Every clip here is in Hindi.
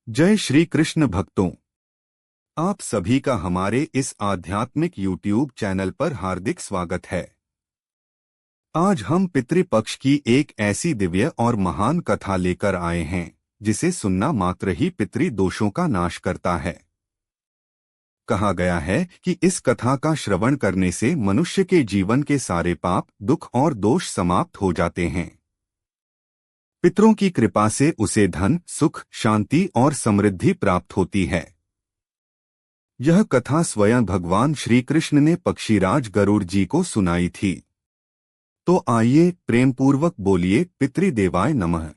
जय श्री कृष्ण भक्तों, आप सभी का हमारे इस आध्यात्मिक YouTube चैनल पर हार्दिक स्वागत है। आज हम पितृपक्ष की एक ऐसी दिव्य और महान कथा लेकर आए हैं जिसे सुनना मात्र ही पितृदोषों का नाश करता है। कहा गया है कि इस कथा का श्रवण करने से मनुष्य के जीवन के सारे पाप, दुख और दोष समाप्त हो जाते हैं। पितरों की कृपा से उसे धन, सुख, शांति और समृद्धि प्राप्त होती है। यह कथा स्वयं भगवान श्री कृष्ण ने पक्षीराज गरुड़ जी को सुनाई थी। तो आइए प्रेमपूर्वक बोलिए पितृदेवाय नमः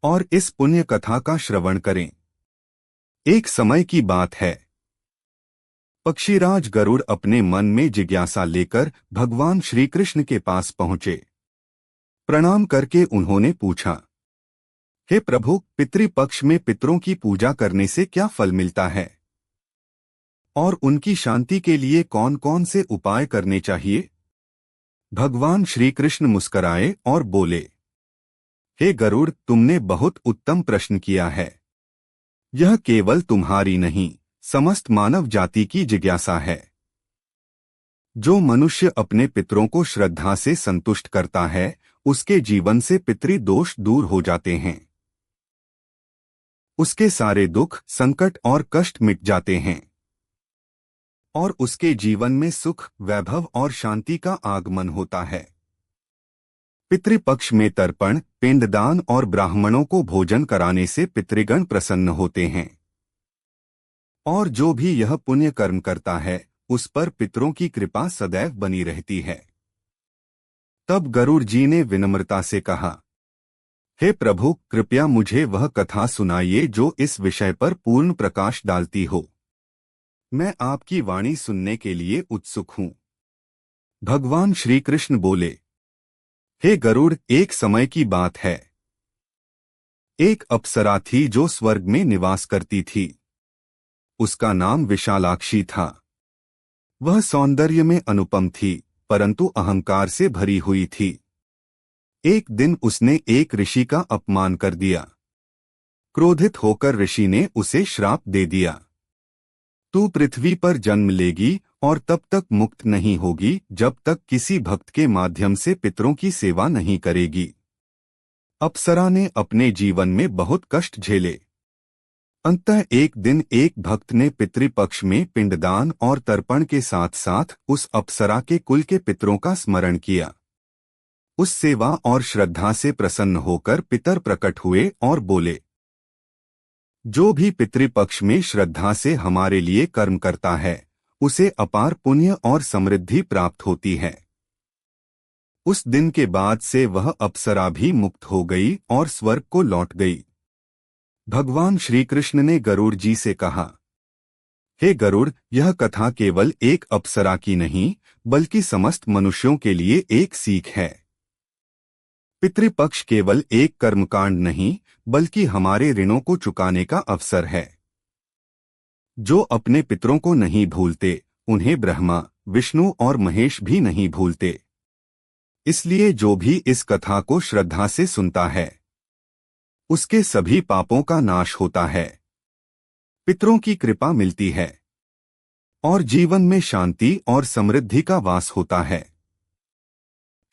और इस पुण्य कथा का श्रवण करें। एक समय की बात है, पक्षीराज गरुड़ अपने मन में जिज्ञासा लेकर भगवान श्री कृष्ण के पास पहुंचे। प्रणाम करके उन्होंने पूछा, हे प्रभु, पितृपक्ष में पितरों की पूजा करने से क्या फल मिलता है और उनकी शांति के लिए कौन कौन से उपाय करने चाहिए? भगवान श्री कृष्ण मुस्कराए और बोले, हे गरुड़, तुमने बहुत उत्तम प्रश्न किया है। यह केवल तुम्हारी नहीं, समस्त मानव जाति की जिज्ञासा है। जो मनुष्य अपने पितरों को श्रद्धा से संतुष्ट करता है, उसके जीवन से पितृदोष दूर हो जाते हैं। उसके सारे दुख, संकट और कष्ट मिट जाते हैं और उसके जीवन में सुख, वैभव और शांति का आगमन होता है। पितृपक्ष में तर्पण, पिंडदान और ब्राह्मणों को भोजन कराने से पितृगण प्रसन्न होते हैं और जो भी यह पुण्य कर्म करता है, उस पर पितरों की कृपा सदैव बनी रहती है। तब गरुड़ जी ने विनम्रता से कहा, हे प्रभु, कृपया मुझे वह कथा सुनाइए जो इस विषय पर पूर्ण प्रकाश डालती हो। मैं आपकी वाणी सुनने के लिए उत्सुक हूं। भगवान श्री कृष्ण बोले, हे गरुड़, एक समय की बात है। एक अप्सरा थी जो स्वर्ग में निवास करती थी। उसका नाम विशालाक्षी था। वह सौंदर्य में अनुपम थी, परंतु अहंकार से भरी हुई थी। एक दिन उसने एक ऋषि का अपमान कर दिया। क्रोधित होकर ऋषि ने उसे श्राप दे दिया, तू पृथ्वी पर जन्म लेगी और तब तक मुक्त नहीं होगी जब तक किसी भक्त के माध्यम से पितरों की सेवा नहीं करेगी। अप्सरा ने अपने जीवन में बहुत कष्ट झेले। अंततः एक दिन एक भक्त ने पितृपक्ष में पिंडदान और तर्पण के साथ साथ उस अप्सरा के कुल के पितरों का स्मरण किया। उस सेवा और श्रद्धा से प्रसन्न होकर पितर प्रकट हुए और बोले, जो भी पितृपक्ष में श्रद्धा से हमारे लिए कर्म करता है, उसे अपार पुण्य और समृद्धि प्राप्त होती है। उस दिन के बाद से वह अप्सरा भी मुक्त हो गई और स्वर्ग को लौट गई। भगवान श्री कृष्ण ने गरुड़ जी से कहा, हे गरुड़, यह कथा केवल एक अप्सरा की नहीं, बल्कि समस्त मनुष्यों के लिए एक सीख है। पितृपक्ष केवल एक कर्मकांड नहीं, बल्कि हमारे ऋणों को चुकाने का अवसर है। जो अपने पितरों को नहीं भूलते, उन्हें ब्रह्मा, विष्णु और महेश भी नहीं भूलते। इसलिए जो भी इस कथा को श्रद्धा से सुनता है, उसके सभी पापों का नाश होता है, पितरों की कृपा मिलती है और जीवन में शांति और समृद्धि का वास होता है।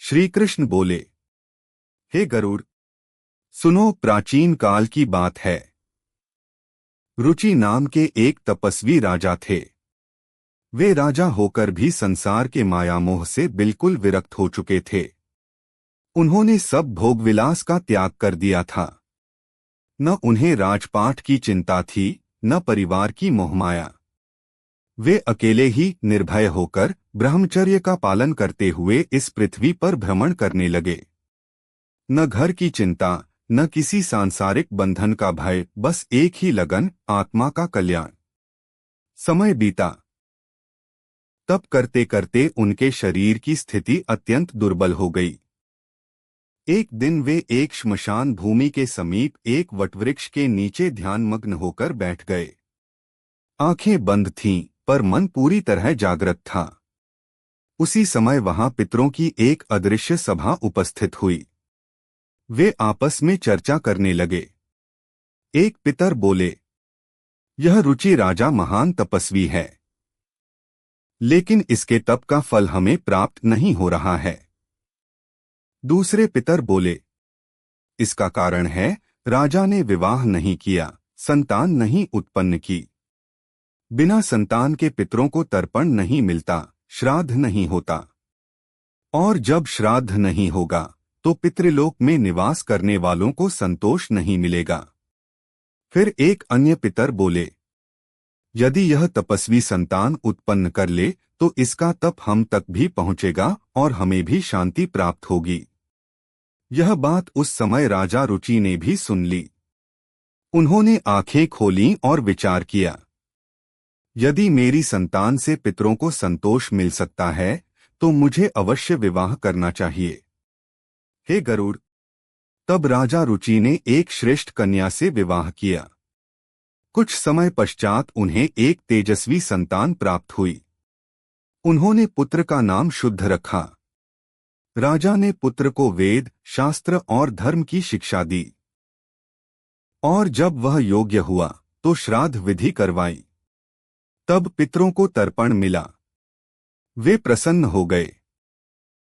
श्री कृष्ण बोले, हे गरुड़, सुनो, प्राचीन काल की बात है। रुचि नाम के एक तपस्वी राजा थे। वे राजा होकर भी संसार के मायामोह से बिल्कुल विरक्त हो चुके थे। उन्होंने सब भोगविलास का त्याग कर दिया था। न उन्हें राजपाट की चिंता थी, न परिवार की मोहमाया। वे अकेले ही निर्भय होकर ब्रह्मचर्य का पालन करते हुए इस पृथ्वी पर भ्रमण करने लगे। न घर की चिंता, न किसी सांसारिक बंधन का भय, बस एक ही लगन, आत्मा का कल्याण। समय बीता। तप करते करते उनके शरीर की स्थिति अत्यंत दुर्बल हो गई। एक दिन वे एक श्मशान भूमि के समीप एक वटवृक्ष के नीचे ध्यानमग्न होकर बैठ गए। आंखें बंद थीं, पर मन पूरी तरह जागृत था। उसी समय वहां पितरों की एक अदृश्य सभा उपस्थित हुई। वे आपस में चर्चा करने लगे। एक पितर बोले, यह रुचि राजा महान तपस्वी है, लेकिन इसके तप का फल हमें प्राप्त नहीं हो रहा है। दूसरे पितर बोले, इसका कारण है राजा ने विवाह नहीं किया, संतान नहीं उत्पन्न की। बिना संतान के पितरों को तर्पण नहीं मिलता, श्राद्ध नहीं होता, और जब श्राद्ध नहीं होगा तो पितृलोक में निवास करने वालों को संतोष नहीं मिलेगा। फिर एक अन्य पितर बोले, यदि यह तपस्वी संतान उत्पन्न कर ले तो इसका तप हम तक भी पहुंचेगा और हमें भी शांति प्राप्त होगी। यह बात उस समय राजा रुचि ने भी सुन ली। उन्होंने आंखें खोलीं और विचार किया, यदि मेरी संतान से पितरों को संतोष मिल सकता है तो मुझे अवश्य विवाह करना चाहिए। हे गरुड़! तब राजा रुचि ने एक श्रेष्ठ कन्या से विवाह किया। कुछ समय पश्चात उन्हें एक तेजस्वी संतान प्राप्त हुई। उन्होंने पुत्र का नाम शुद्ध रखा। राजा ने पुत्र को वेद, शास्त्र और धर्म की शिक्षा दी, और जब वह योग्य हुआ तो श्राद्ध विधि करवाई। तब पितरों को तर्पण मिला। वे प्रसन्न हो गए।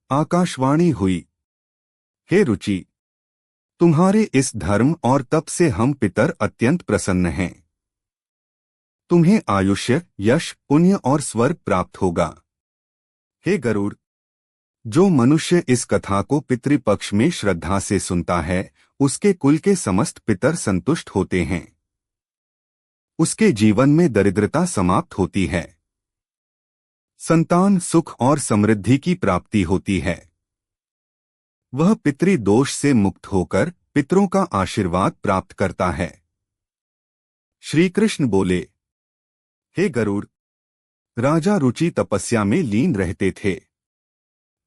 आकाशवाणी हुई, हे रुचि, तुम्हारे इस धर्म और तप से हम पितर अत्यंत प्रसन्न हैं। तुम्हें आयुष्य, यश, पुण्य और स्वर्ग प्राप्त होगा। हे गरुड़! जो मनुष्य इस कथा को पितृपक्ष में श्रद्धा से सुनता है उसके कुल के समस्त पितर संतुष्ट होते हैं। उसके जीवन में दरिद्रता समाप्त होती है। संतान, सुख और समृद्धि की प्राप्ति होती है। वह पितृदोष से मुक्त होकर पितरों का आशीर्वाद प्राप्त करता है। श्री कृष्ण बोले, हे गरुड़! राजा रुचि तपस्या में लीन रहते थे।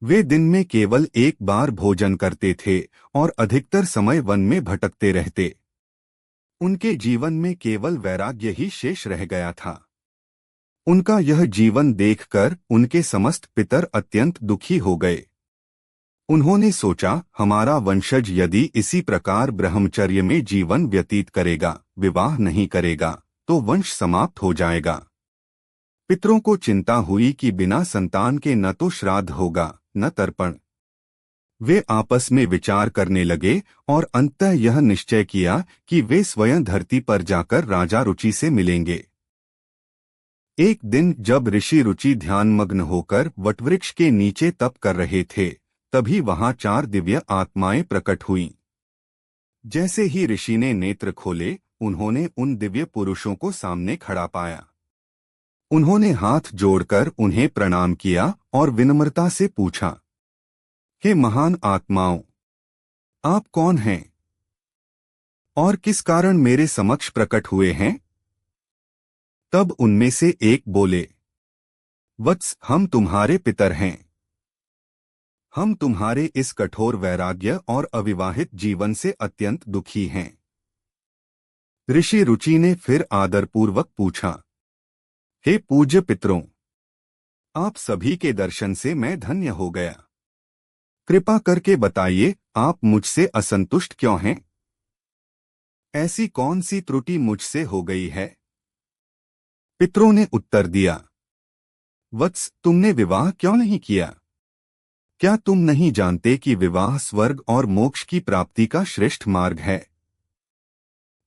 वे दिन में केवल एक बार भोजन करते थे और अधिकतर समय वन में भटकते रहते। उनके जीवन में केवल वैराग्य ही शेष रह गया था। उनका यह जीवन देखकर उनके समस्त पितर अत्यंत दुखी हो गए। उन्होंने सोचा, हमारा वंशज यदि इसी प्रकार ब्रह्मचर्य में जीवन व्यतीत करेगा, विवाह नहीं करेगा, तो वंश समाप्त हो जाएगा। पितरों को चिंता हुई कि बिना संतान के न तो श्राद्ध होगा न तर्पण। वे आपस में विचार करने लगे और अंततः यह निश्चय किया कि वे स्वयं धरती पर जाकर राजा रुचि से मिलेंगे। एक दिन जब ऋषि रुचि ध्यानमग्न होकर वटवृक्ष के नीचे तप कर रहे थे, तभी वहां 4 दिव्य आत्माएं प्रकट हुईं। जैसे ही ऋषि ने नेत्र खोले, उन्होंने उन दिव्य पुरुषों को सामने खड़ा पाया। उन्होंने हाथ जोड़कर उन्हें प्रणाम किया और विनम्रता से पूछा, हे महान आत्माओं, आप कौन हैं और किस कारण मेरे समक्ष प्रकट हुए हैं? तब उनमें से एक बोले, वत्स, हम तुम्हारे पितर हैं। हम तुम्हारे इस कठोर वैराग्य और अविवाहित जीवन से अत्यंत दुखी हैं। ऋषि रुचि ने फिर आदरपूर्वक पूछा, हे पूज्य पितरों, आप सभी के दर्शन से मैं धन्य हो गया। कृपा करके बताइए, आप मुझसे असंतुष्ट क्यों हैं? ऐसी कौन सी त्रुटि मुझसे हो गई है? पितरों ने उत्तर दिया, वत्स, तुमने विवाह क्यों नहीं किया? क्या तुम नहीं जानते कि विवाह स्वर्ग और मोक्ष की प्राप्ति का श्रेष्ठ मार्ग है?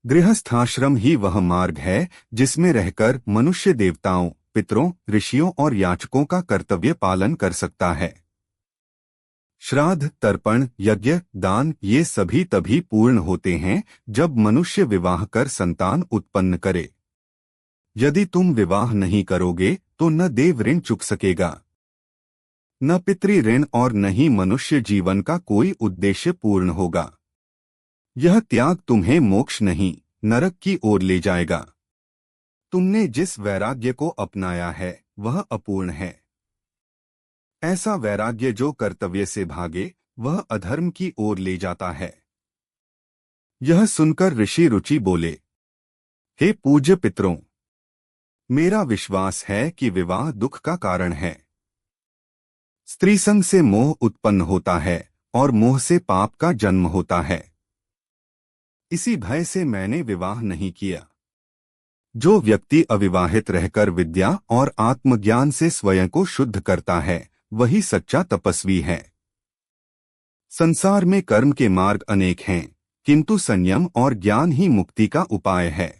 गृहस्थाश्रम ही वह मार्ग है जिसमें रहकर मनुष्य देवताओं, पितरों, ऋषियों और याचकों का कर्तव्य पालन कर सकता है। श्राद्ध, तर्पण, यज्ञ, दान ये सभी तभी पूर्ण होते हैं जब मनुष्य विवाह कर संतान उत्पन्न करे। यदि तुम विवाह नहीं करोगे तो न देव ऋण चुक सकेगा, न पितृ ऋण और न ही मनुष्य जीवन का कोई उद्देश्य पूर्ण होगा। यह त्याग तुम्हें मोक्ष नहीं, नरक की ओर ले जाएगा। तुमने जिस वैराग्य को अपनाया है वह अपूर्ण है। ऐसा वैराग्य जो कर्तव्य से भागे वह अधर्म की ओर ले जाता है। यह सुनकर ऋषि रुचि बोले, हे पूज्य पितरों, मेरा विश्वास है कि विवाह दुख का कारण है। स्त्री संग से मोह उत्पन्न होता है और मोह से पाप का जन्म होता है। इसी भय से मैंने विवाह नहीं किया। जो व्यक्ति अविवाहित रहकर विद्या और आत्मज्ञान से स्वयं को शुद्ध करता है, वही सच्चा तपस्वी है। संसार में कर्म के मार्ग अनेक हैं, किंतु संयम और ज्ञान ही मुक्ति का उपाय है।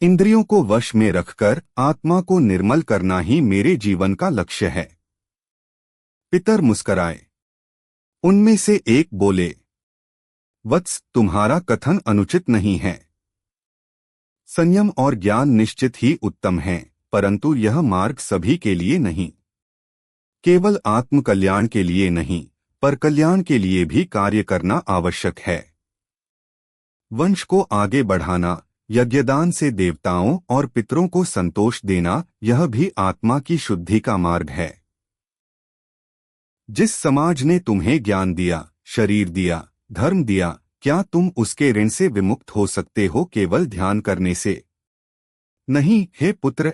इंद्रियों को वश में रखकर आत्मा को निर्मल करना ही मेरे जीवन का लक्ष्य है। पितर मुस्कराए। उनमें से एक बोले, वत्स, तुम्हारा कथन अनुचित नहीं है। संयम और ज्ञान निश्चित ही उत्तम है, परंतु यह मार्ग सभी के लिए नहीं। केवल आत्म कल्याण के लिए नहीं, पर कल्याण के लिए भी कार्य करना आवश्यक है। वंश को आगे बढ़ाना, यज्ञदान से देवताओं और पितरों को संतोष देना, यह भी आत्मा की शुद्धि का मार्ग है। जिस समाज ने तुम्हें ज्ञान दिया, शरीर दिया, धर्म दिया, क्या तुम उसके ऋण से विमुक्त हो सकते हो केवल ध्यान करने से? नहीं हे पुत्र।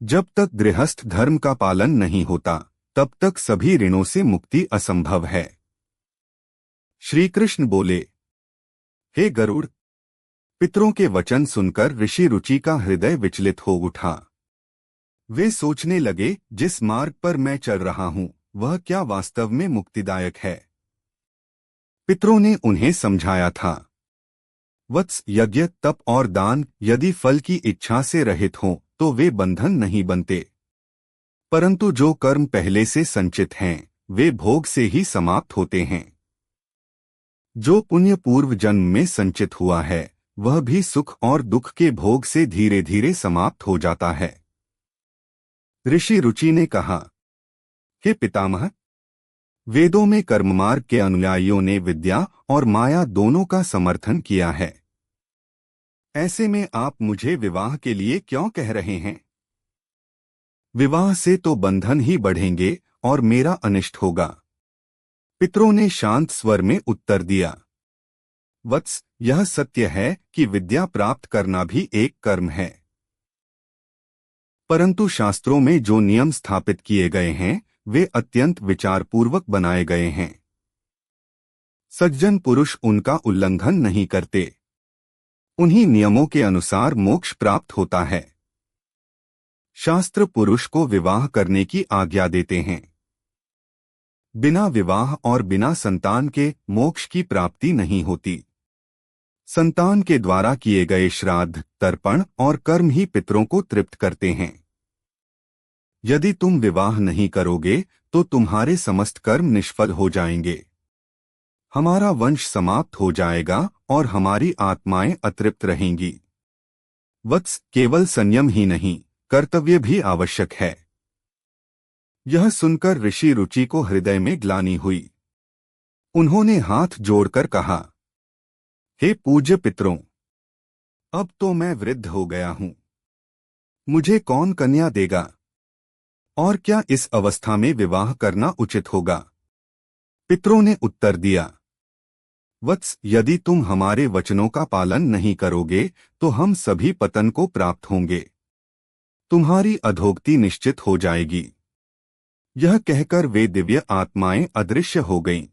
जब तक गृहस्थ धर्म का पालन नहीं होता, तब तक सभी ऋणों से मुक्ति असंभव है। श्री कृष्ण बोले, हे गरुड़। पितरों के वचन सुनकर ऋषि रुचि का हृदय विचलित हो उठा। वे सोचने लगे, जिस मार्ग पर मैं चल रहा हूं, वह क्या वास्तव में मुक्तिदायक है? पितरों ने उन्हें समझाया था, वत्स, यज्ञ, तप और दान यदि फल की इच्छा से रहित हों तो वे बंधन नहीं बनते, परंतु जो कर्म पहले से संचित हैं, वे भोग से ही समाप्त होते हैं। जो पुण्य पूर्व जन्म में संचित हुआ है, वह भी सुख और दुख के भोग से धीरे धीरे समाप्त हो जाता है। ऋषि रुचि ने कहा, हे पितामह, वेदों में कर्ममार्ग के अनुयायियों ने विद्या और माया दोनों का समर्थन किया है। ऐसे में आप मुझे विवाह के लिए क्यों कह रहे हैं? विवाह से तो बंधन ही बढ़ेंगे और मेरा अनिष्ट होगा। पितरों ने शांत स्वर में उत्तर दिया, वत्स, यह सत्य है कि विद्या प्राप्त करना भी एक कर्म है, परंतु शास्त्रों में जो नियम स्थापित किए गए हैं, वे अत्यंत विचारपूर्वक बनाए गए हैं। सज्जन पुरुष उनका उल्लंघन नहीं करते। उन्हीं नियमों के अनुसार मोक्ष प्राप्त होता है। शास्त्र पुरुष को विवाह करने की आज्ञा देते हैं। बिना विवाह और बिना संतान के मोक्ष की प्राप्ति नहीं होती। संतान के द्वारा किए गए श्राद्ध, तर्पण और कर्म ही पितरों को तृप्त करते हैं। यदि तुम विवाह नहीं करोगे तो तुम्हारे समस्त कर्म निष्फल हो जाएंगे। हमारा वंश समाप्त हो जाएगा और हमारी आत्माएं अतृप्त रहेंगी। वत्स, केवल संयम ही नहीं, कर्तव्य भी आवश्यक है। यह सुनकर ऋषि रुचि को हृदय में ग्लानि हुई। उन्होंने हाथ जोड़कर कहा, हे पूज्य पितरों, अब तो मैं वृद्ध हो गया हूं। मुझे कौन कन्या देगा? और क्या इस अवस्था में विवाह करना उचित होगा? पितरों ने उत्तर दिया, वत्स, यदि तुम हमारे वचनों का पालन नहीं करोगे तो हम सभी पतन को प्राप्त होंगे। तुम्हारी अधोगति निश्चित हो जाएगी। यह कहकर वे दिव्य आत्माएं अदृश्य हो गईं।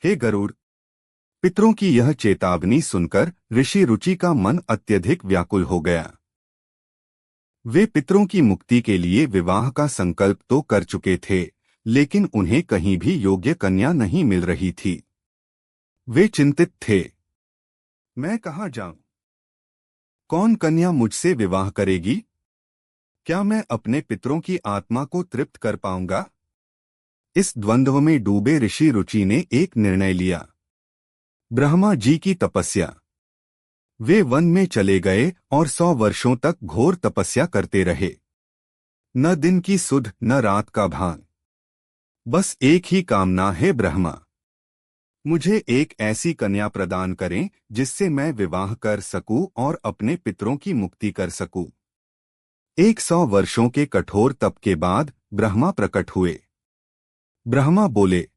हे गरुड़। पितरों की यह चेतावनी सुनकर ऋषि रुचि का मन अत्यधिक व्याकुल हो गया। वे पितरों की मुक्ति के लिए विवाह का संकल्प तो कर चुके थे, लेकिन उन्हें कहीं भी योग्य कन्या नहीं मिल रही थी। वे चिंतित थे, मैं कहाँ जाऊं? कौन कन्या मुझसे विवाह करेगी? क्या मैं अपने पितरों की आत्मा को तृप्त कर पाऊंगा? इस द्वंद्व में डूबे ऋषि रुचि ने एक निर्णय लिया, ब्रह्मा जी की तपस्या। वे वन में चले गए और 100 वर्षों तक घोर तपस्या करते रहे। न दिन की सुध न रात का भान, बस एक ही कामना है, ब्रह्मा, मुझे एक ऐसी कन्या प्रदान करें जिससे मैं विवाह कर सकूं और अपने पितरों की मुक्ति कर सकूं। 100 वर्षों के कठोर तप के बाद ब्रह्मा प्रकट हुए। ब्रह्मा बोले,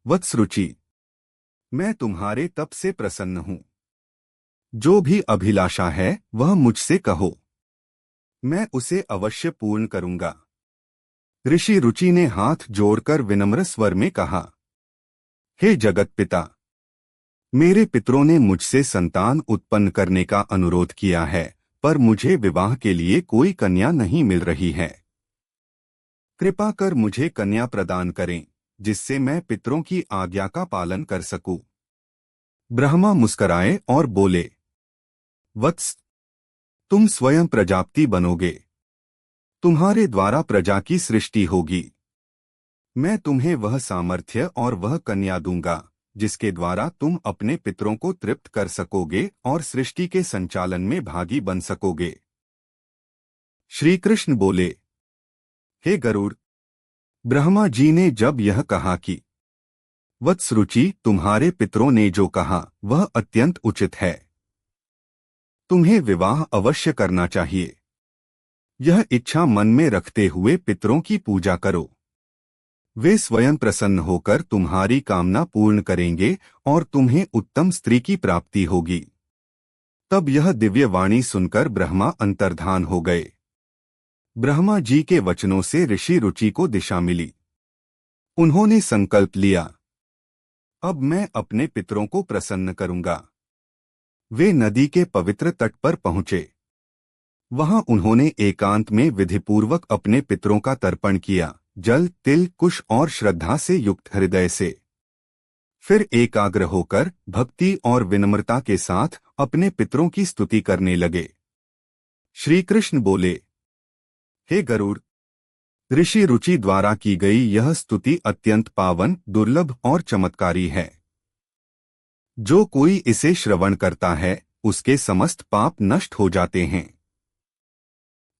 वत्स रुचि, मैं तुम्हारे तप से प्रसन्न हूं। जो भी अभिलाषा है वह मुझसे कहो, मैं उसे अवश्य पूर्ण करूंगा। ऋषि रुचि ने हाथ जोड़कर विनम्र स्वर में कहा, हे जगत पिता, मेरे पितरों ने मुझसे संतान उत्पन्न करने का अनुरोध किया है, पर मुझे विवाह के लिए कोई कन्या नहीं मिल रही है। कृपा कर मुझे कन्या प्रदान करें, जिससे मैं पितरों की आज्ञा का पालन कर सकूं। ब्रह्मा मुस्कराए और बोले, वत्स, तुम स्वयं प्रजापति बनोगे। तुम्हारे द्वारा प्रजा की सृष्टि होगी। मैं तुम्हें वह सामर्थ्य और वह कन्या दूंगा, जिसके द्वारा तुम अपने पितरों को तृप्त कर सकोगे और सृष्टि के संचालन में भागी बन सकोगे। श्री कृष्ण बोले, हे गरुड़, ब्रह्मा जी ने जब यह कहा कि वत्सरुचि, तुम्हारे पितरों ने जो कहा वह अत्यंत उचित है, तुम्हें विवाह अवश्य करना चाहिए। यह इच्छा मन में रखते हुए पितरों की पूजा करो। वे स्वयं प्रसन्न होकर तुम्हारी कामना पूर्ण करेंगे और तुम्हें उत्तम स्त्री की प्राप्ति होगी। तब यह दिव्य वाणी सुनकर ब्रह्मा अंतर्धान हो गए। ब्रह्मा जी के वचनों से ऋषि रुचि को दिशा मिली। उन्होंने संकल्प लिया, अब मैं अपने पितरों को प्रसन्न करूंगा। वे नदी के पवित्र तट पर पहुंचे। वहां उन्होंने एकांत में विधिपूर्वक अपने पितरों का तर्पण किया, जल, तिल, कुश और श्रद्धा से युक्त हृदय से। फिर एकाग्र होकर भक्ति और विनम्रता के साथ अपने पितरों की स्तुति करने लगे। श्री कृष्ण बोले, हे गरुड़, ऋषि रुचि द्वारा की गई यह स्तुति अत्यंत पावन, दुर्लभ और चमत्कारी है। जो कोई इसे श्रवण करता है, उसके समस्त पाप नष्ट हो जाते हैं।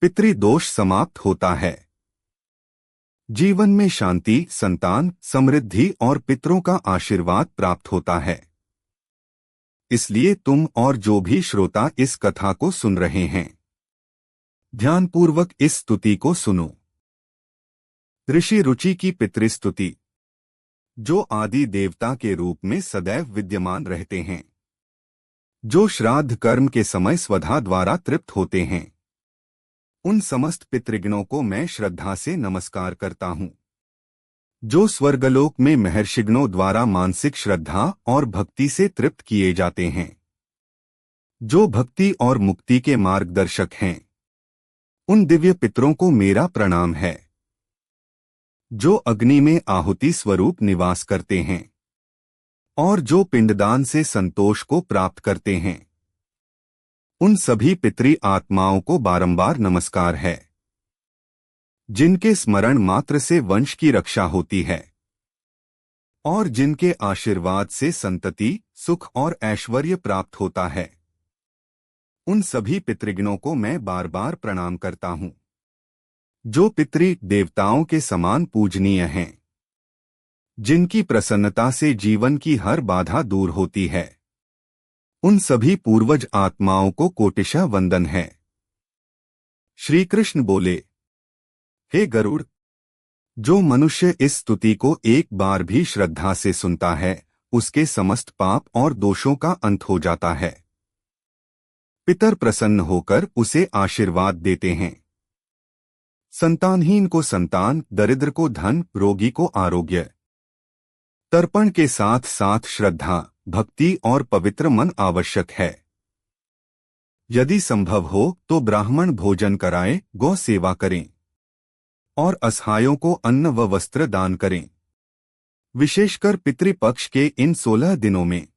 पितृदोष समाप्त होता है। जीवन में शांति, संतान, समृद्धि और पितरों का आशीर्वाद प्राप्त होता है। इसलिए तुम और जो भी श्रोता इस कथा को सुन रहे हैं, ध्यानपूर्वक इस स्तुति को सुनो। ऋषि रुचि की पितृस्तुति। जो आदि देवता के रूप में सदैव विद्यमान रहते हैं, जो श्राद्ध कर्म के समय स्वधा द्वारा तृप्त होते हैं, उन समस्त पितृगणों को मैं श्रद्धा से नमस्कार करता हूँ। जो स्वर्गलोक में महर्षिगणों द्वारा मानसिक श्रद्धा और भक्ति से तृप्त किए जाते हैं, जो भक्ति और मुक्ति के मार्गदर्शक हैं, उन दिव्य पितरों को मेरा प्रणाम है। जो अग्नि में आहुति स्वरूप निवास करते हैं और जो पिंडदान से संतोष को प्राप्त करते हैं, उन सभी पितृ आत्माओं को बारंबार नमस्कार है। जिनके स्मरण मात्र से वंश की रक्षा होती है और जिनके आशीर्वाद से संतति, सुख और ऐश्वर्य प्राप्त होता है, उन सभी पितृगणों को मैं बार बार प्रणाम करता हूँ। जो पितृ देवताओं के समान पूजनीय हैं, जिनकी प्रसन्नता से जीवन की हर बाधा दूर होती है, उन सभी पूर्वज आत्माओं को कोटिशः वंदन है। श्री कृष्ण बोले, हे गरुड़, जो मनुष्य इस स्तुति को एक बार भी श्रद्धा से सुनता है, उसके समस्त पाप और दोषों का अंत हो जाता है। पितर प्रसन्न होकर उसे आशीर्वाद देते हैं। संतानहीन को संतान, दरिद्र को धन, रोगी को आरोग्य। तर्पण के साथ साथ श्रद्धा, भक्ति और पवित्र मन आवश्यक है। यदि संभव हो तो ब्राह्मण भोजन कराएं, गौ सेवा करें और असहायों को अन्न व वस्त्र दान करें। विशेषकर पितृपक्ष के इन 16 दिनों में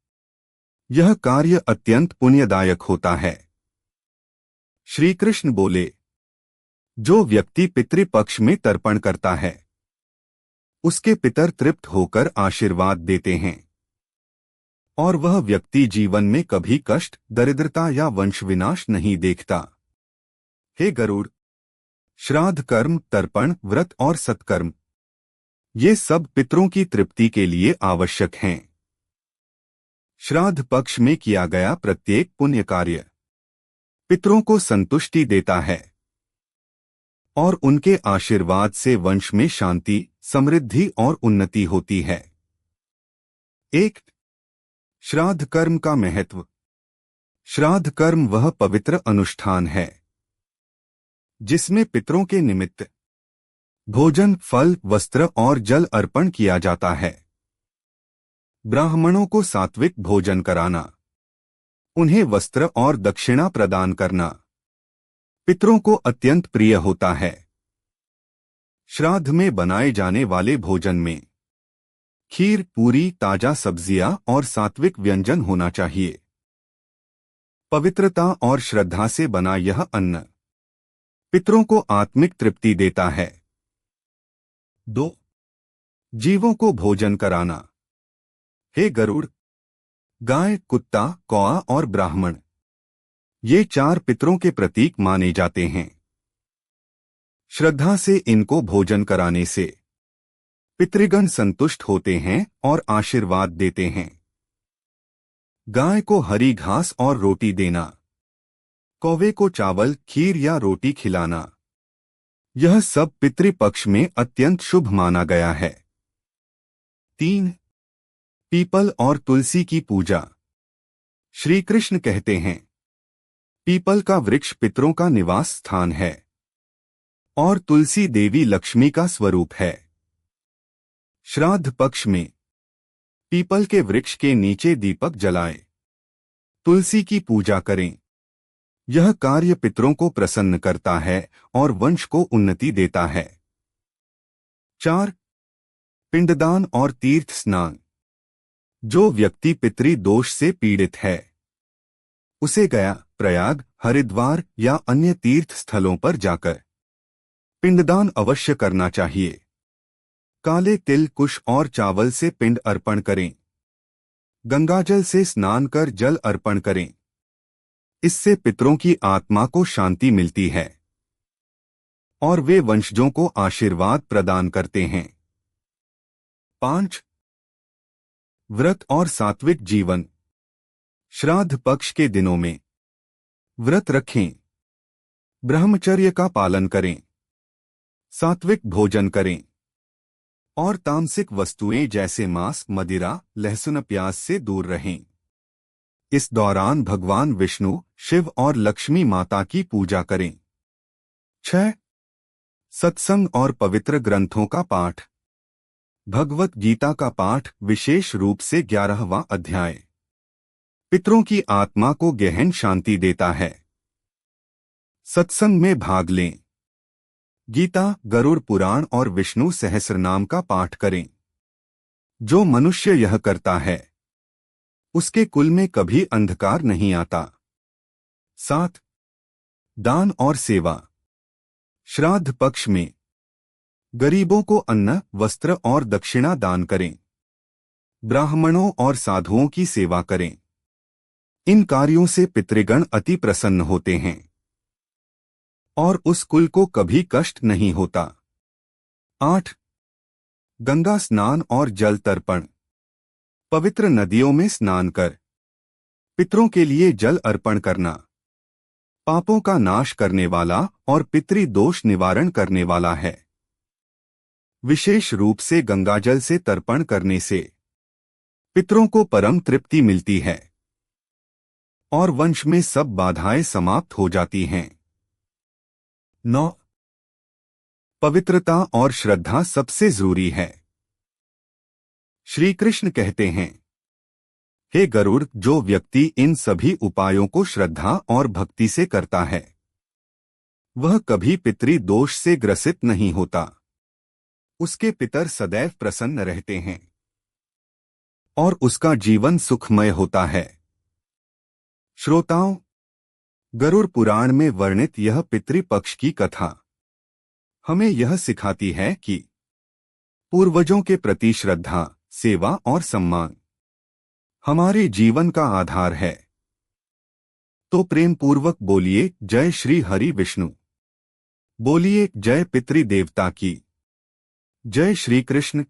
यह कार्य अत्यंत पुण्यदायक होता है। श्री कृष्ण बोले, जो व्यक्ति पितृपक्ष में तर्पण करता है, उसके पितर तृप्त होकर आशीर्वाद देते हैं और वह व्यक्ति जीवन में कभी कष्ट, दरिद्रता या वंश विनाश नहीं देखता। हे गरुड़, श्राद्ध कर्म, तर्पण, व्रत और सत्कर्म, ये सब पितरों की तृप्ति के लिए आवश्यक हैं। श्राद्ध पक्ष में किया गया प्रत्येक पुण्य कार्य पितरों को संतुष्टि देता है और उनके आशीर्वाद से वंश में शांति, समृद्धि और उन्नति होती है। 1. श्राद्ध कर्म का महत्व। श्राद्ध कर्म वह पवित्र अनुष्ठान है जिसमें पितरों के निमित्त भोजन, फल, वस्त्र और जल अर्पण किया जाता है। ब्राह्मणों को सात्विक भोजन कराना, उन्हें वस्त्र और दक्षिणा प्रदान करना पितरों को अत्यंत प्रिय होता है। श्राद्ध में बनाए जाने वाले भोजन में खीर, पूरी, ताजा सब्जियां और सात्विक व्यंजन होना चाहिए। पवित्रता और श्रद्धा से बना यह अन्न पितरों को आत्मिक तृप्ति देता है। 2. जीवों को भोजन कराना। हे गरुड़, गाय, कुत्ता, कौआ और ब्राह्मण, ये 4 पितरों के प्रतीक माने जाते हैं। श्रद्धा से इनको भोजन कराने से पितृगण संतुष्ट होते हैं और आशीर्वाद देते हैं। गाय को हरी घास और रोटी देना, कौवे को चावल, खीर या रोटी खिलाना, यह सब पितृपक्ष में अत्यंत शुभ माना गया है। 3. पीपल और तुलसी की पूजा। श्री कृष्ण कहते हैं, पीपल का वृक्ष पितरों का निवास स्थान है और तुलसी देवी लक्ष्मी का स्वरूप है। श्राद्ध पक्ष में पीपल के वृक्ष के नीचे दीपक जलाएं, तुलसी की पूजा करें। यह कार्य पितरों को प्रसन्न करता है और वंश को उन्नति देता है। 4. पिंडदान और तीर्थ स्नान। जो व्यक्ति पितृ दोष से पीड़ित है उसे गया, प्रयाग, हरिद्वार या अन्य तीर्थ स्थलों पर जाकर पिंडदान अवश्य करना चाहिए। काले तिल, कुश और चावल से पिंड अर्पण करें। गंगाजल से स्नान कर जल अर्पण करें। इससे पितरों की आत्मा को शांति मिलती है और वे वंशजों को आशीर्वाद प्रदान करते हैं। 5. व्रत और सात्विक जीवन। श्राद्ध पक्ष के दिनों में व्रत रखें, ब्रह्मचर्य का पालन करें, सात्विक भोजन करें और तामसिक वस्तुएं जैसे मांस, मदिरा, लहसुन, प्याज से दूर रहें। इस दौरान भगवान विष्णु, शिव और लक्ष्मी माता की पूजा करें। 6. सत्संग और पवित्र ग्रंथों का पाठ। भगवत गीता का पाठ, विशेष रूप से 11वां अध्याय, पितरों की आत्मा को गहन शांति देता है। सत्संग में भाग लें। गीता, गरुड़ पुराण और विष्णु सहस्रनाम का पाठ करें। जो मनुष्य यह करता है उसके कुल में कभी अंधकार नहीं आता। 7. दान और सेवा। श्राद्ध पक्ष में गरीबों को अन्न, वस्त्र और दक्षिणा दान करें। ब्राह्मणों और साधुओं की सेवा करें। इन कार्यों से पितृगण अति प्रसन्न होते हैं और उस कुल को कभी कष्ट नहीं होता। 8. गंगा स्नान और जल तर्पण। पवित्र नदियों में स्नान कर पितरों के लिए जल अर्पण करना पापों का नाश करने वाला और पितृ दोष निवारण करने वाला है। विशेष रूप से गंगाजल से तर्पण करने से पितरों को परम तृप्ति मिलती है और वंश में सब बाधाएं समाप्त हो जाती हैं। 9. पवित्रता और श्रद्धा सबसे जरूरी है। श्री कृष्ण कहते हैं, हे गरुड़, जो व्यक्ति इन सभी उपायों को श्रद्धा और भक्ति से करता है वह कभी पितृ दोष से ग्रसित नहीं होता। उसके पितर सदैव प्रसन्न रहते हैं और उसका जीवन सुखमय होता है। श्रोताओं, गरुड़ पुराण में वर्णित यह पितृपक्ष की कथा हमें यह सिखाती है कि पूर्वजों के प्रति श्रद्धा, सेवा और सम्मान हमारे जीवन का आधार है। तो प्रेम पूर्वक बोलिए जय श्री हरि विष्णु। बोलिए जय पितृदेवता की। जय श्री कृष्ण।